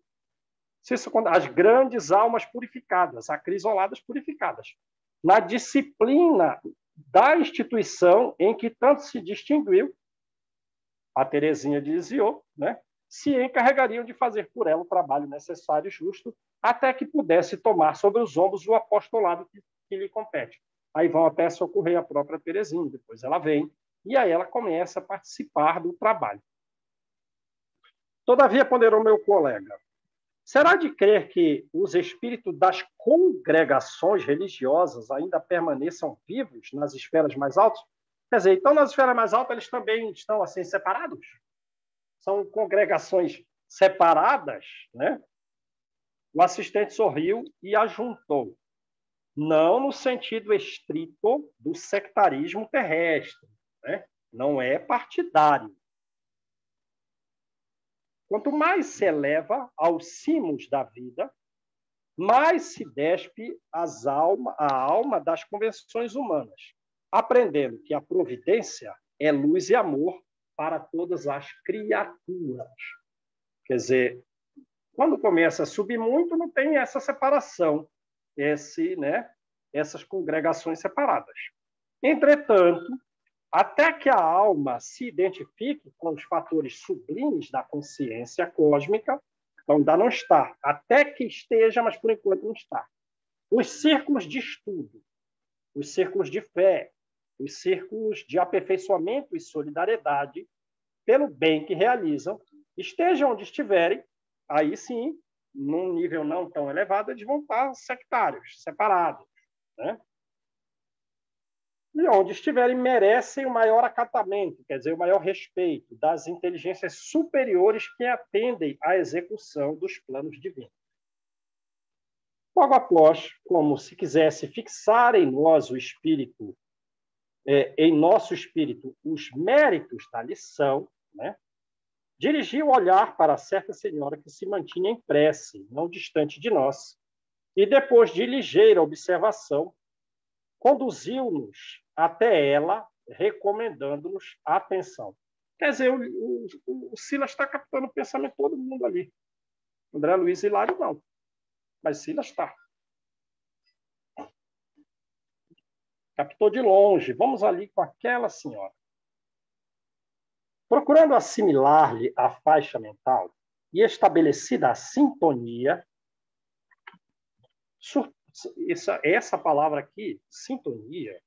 As grandes almas purificadas, acrisoladas purificadas, na disciplina da instituição em que tanto se distinguiu a Teresinha de Lisieux, né, se encarregariam de fazer por ela o trabalho necessário e justo, até que pudesse tomar sobre os ombros o apostolado que lhe compete. Aí vão até socorrer a própria Teresinha, depois ela vem, e aí ela começa a participar do trabalho. Todavia, ponderou meu colega, será de crer que os espíritos das congregações religiosas ainda permaneçam vivos nas esferas mais altas? Quer dizer, então, nas esferas mais altas, eles também estão assim separados? São congregações separadas, né? O assistente sorriu e ajuntou. Não no sentido estrito do sectarismo terrestre, né? Não é partidário. Quanto mais se eleva aos cimos da vida, mais se despe a alma das convenções humanas, aprendendo que a providência é luz e amor para todas as criaturas. Quer dizer, quando começa a subir muito, não tem essa separação, essas congregações separadas. Entretanto, até que a alma se identifique com os fatores sublimes da consciência cósmica, então ainda não está. Até que esteja, mas por enquanto não está. Os círculos de estudo, os círculos de fé, os círculos de aperfeiçoamento e solidariedade, pelo bem que realizam, estejam onde estiverem, aí sim, num nível não tão elevado, eles vão estar sectários, separados, né? E onde estiverem, merecem o maior acatamento, quer dizer, o maior respeito das inteligências superiores que atendem à execução dos planos divinos. Logo após, como se quisesse fixar em nós o espírito, em nosso espírito, os méritos da lição, né? Dirigiu o olhar para certa senhora que se mantinha em prece, não distante de nós, e depois de ligeira observação, conduziu-nos até ela, recomendando-nos atenção. Quer dizer, o Silas está captando o pensamento de todo mundo ali. André Luiz e Hilário não, mas Silas está. Captou de longe. Vamos ali com aquela senhora. Procurando assimilar-lhe a faixa mental e estabelecida a sintonia, essa palavra aqui, sintonia,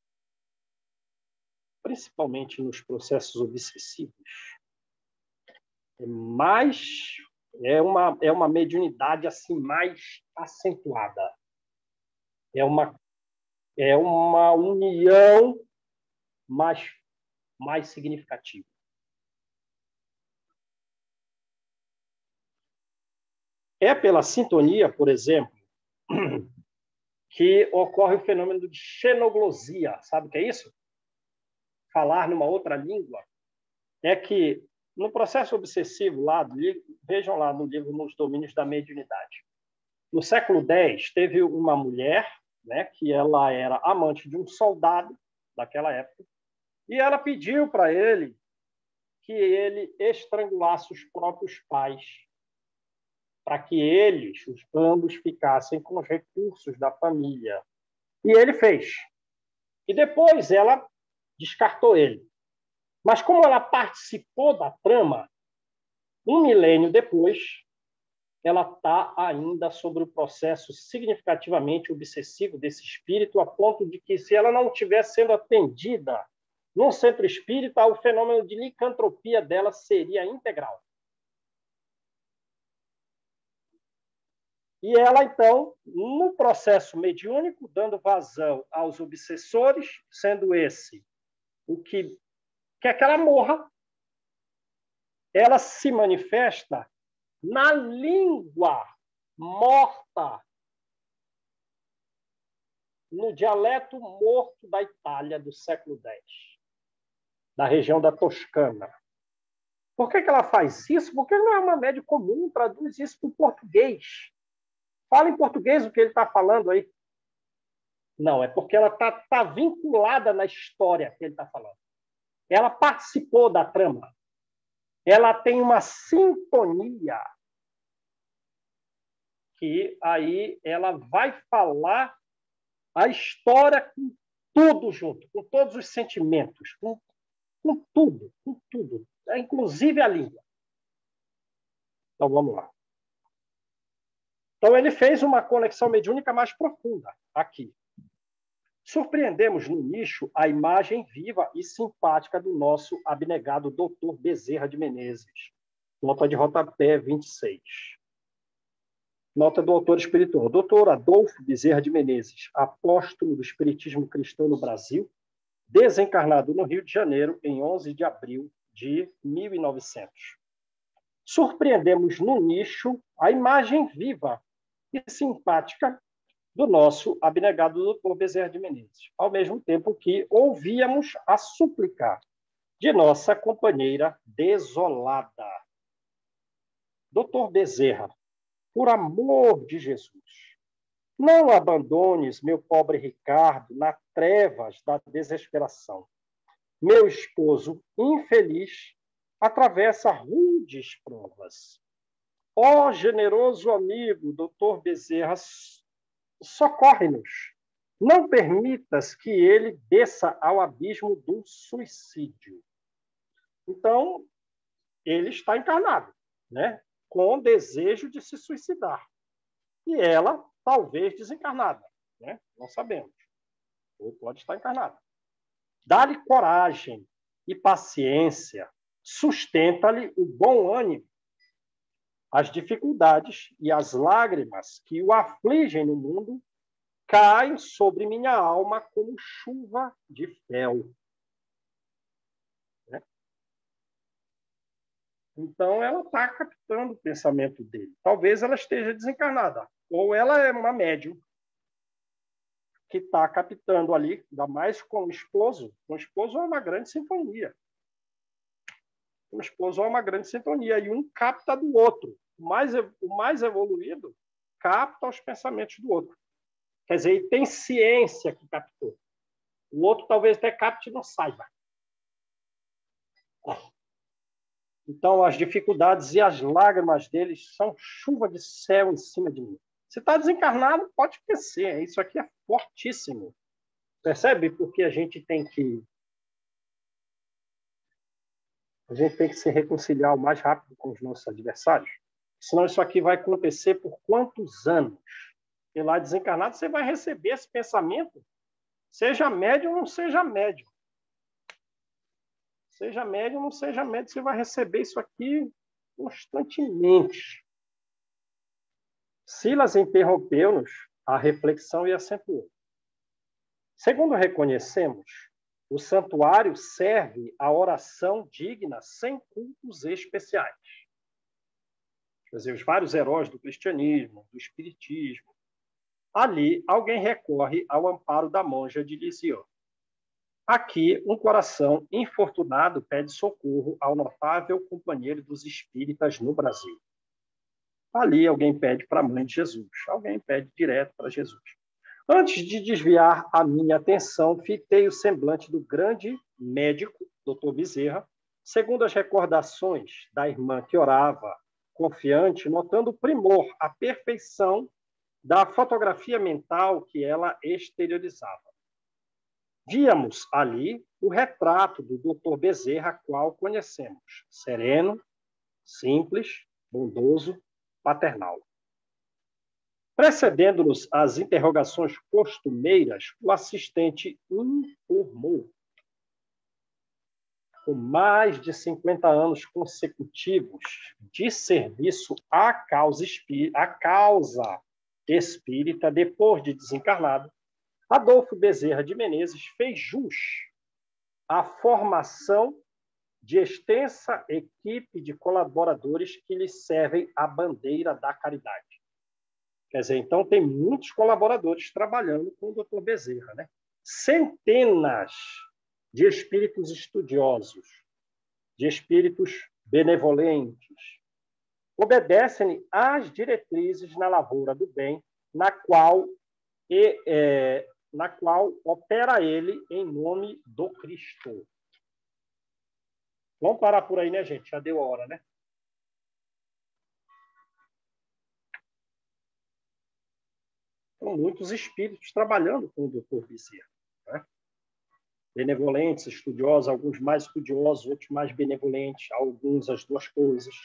principalmente nos processos obsessivos, é uma mediunidade assim mais acentuada. É uma união mais significativa. É pela sintonia, por exemplo, que ocorre o fenômeno de xenoglosia. Sabe o que é isso? Falar numa outra língua. É que, no processo obsessivo, vejam lá no livro Nos Domínios da Mediunidade. No século X, teve uma mulher, né, que ela era amante de um soldado daquela época, e ela pediu para ele que ele estrangulasse os próprios pais, para que eles, os ambos, ficassem com os recursos da família. E ele fez. E depois ela descartou ele. Mas como ela participou da trama, um milênio depois, ela está ainda sobre o processo significativamente obsessivo desse espírito, a ponto de que, se ela não estivesse sendo atendida num centro espírita, o fenômeno de licantropia dela seria integral. E ela, então, no processo mediúnico, dando vazão aos obsessores, sendo esse o que quer que ela morra, ela se manifesta na língua morta, no dialeto morto da Itália do século X, da região da Toscana. Por que ela faz isso? Porque não é uma média comum, traduz isso para o português. Fala em português o que ele está falando aí. Não, é porque ela está vinculada na história que ele está falando. Ela participou da trama. Ela tem uma sintonia que aí ela vai falar a história com tudo junto, com todos os sentimentos, com tudo, inclusive a língua. Então, vamos lá. Então, ele fez uma conexão mediúnica mais profunda aqui. Surpreendemos no nicho a imagem viva e simpática do nosso abnegado doutor Bezerra de Menezes. Nota de rodapé 26. Nota do autor espiritual. Doutor Adolfo Bezerra de Menezes, apóstolo do espiritismo cristão no Brasil, desencarnado no Rio de Janeiro em 11 de abril de 1900. Surpreendemos no nicho a imagem viva e simpática do nosso abnegado doutor Bezerra de Menezes, ao mesmo tempo que ouvíamos a súplica de nossa companheira desolada. Doutor Bezerra, por amor de Jesus, não abandones meu pobre Ricardo nas trevas da desesperação. Meu esposo infeliz atravessa rudes provas. Ó generoso amigo, doutor Bezerra, socorre-nos. Não permitas que ele desça ao abismo do suicídio. Então, ele está encarnado, né? Com o desejo de se suicidar. E ela, talvez, desencarnada, né? Não sabemos. Ou pode estar encarnada. Dá-lhe coragem e paciência. Sustenta-lhe o bom ânimo. As dificuldades e as lágrimas que o afligem no mundo caem sobre minha alma como chuva de fel. Né? Então, ela está captando o pensamento dele. Talvez ela esteja desencarnada, ou ela é uma médium que está captando ali, ainda mais com o esposo. Com o esposo é uma grande sintonia. O esposo é uma grande sintonia, e um capta do outro. O mais evoluído capta os pensamentos do outro. Quer dizer, ele tem ciência que captou. O outro talvez até capte e não saiba. Então, as dificuldades e as lágrimas deles são chuva de céu em cima de mim. Se está desencarnado, pode esquecer. Isso aqui é fortíssimo. Percebe? Porque a gente tem que se reconciliar o mais rápido com os nossos adversários. Senão isso aqui vai acontecer por quantos anos? E lá desencarnado, você vai receber esse pensamento, seja médio ou não seja médio. Seja médio ou não seja médio, você vai receber isso aqui constantemente. Silas interrompeu-nos a reflexão e acentuou. Segundo reconhecemos, o santuário serve à oração digna sem cultos especiais. quer dizer, os vários heróis do cristianismo, do espiritismo. Ali, alguém recorre ao amparo da monja de Lisieux. Aqui, um coração infortunado pede socorro ao notável companheiro dos espíritas no Brasil. Ali, alguém pede para a mãe de Jesus. Alguém pede direto para Jesus. Antes de desviar a minha atenção, fitei o semblante do grande médico, Dr. Bezerra, segundo as recordações da irmã que orava, confiante, notando o primor, a perfeição da fotografia mental que ela exteriorizava. Víamos ali o retrato do Dr. Bezerra, qual conhecemos, sereno, simples, bondoso, paternal. Precedendo-nos as interrogações costumeiras, o assistente informou. Com mais de 50 anos consecutivos de serviço à causa espírita, depois de desencarnado, Adolfo Bezerra de Menezes fez jus à formação de extensa equipe de colaboradores que lhe servem a bandeira da caridade. Quer dizer, então, tem muitos colaboradores trabalhando com o Dr. Bezerra, né? Centenas de espíritos estudiosos, de espíritos benevolentes, obedecem às diretrizes na lavoura do bem, na qual opera ele em nome do Cristo. Vamos parar por aí, né, gente? Já deu a hora, né? São muitos espíritos trabalhando com o Dr. Bezerra, né? Benevolentes, estudiosos, alguns mais estudiosos, outros mais benevolentes, alguns as duas coisas.